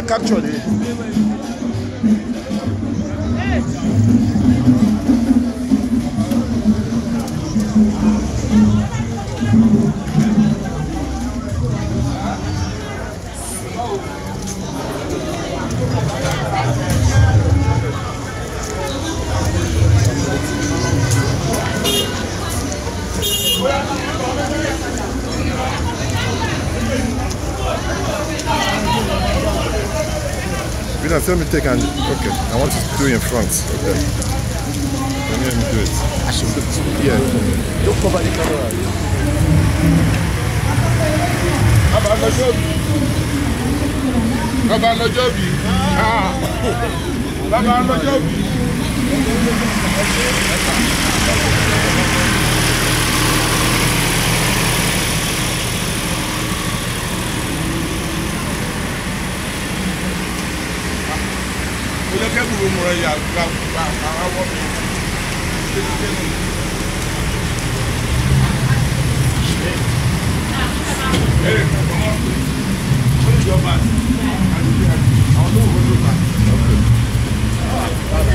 Capture it. Let me take and okay. I want to do it in front. Okay. Let me do it. I should do it. Yeah. Don't cover the camera. About no job. About no job. About no job.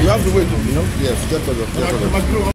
You have to wait, you know? Yes, step by step.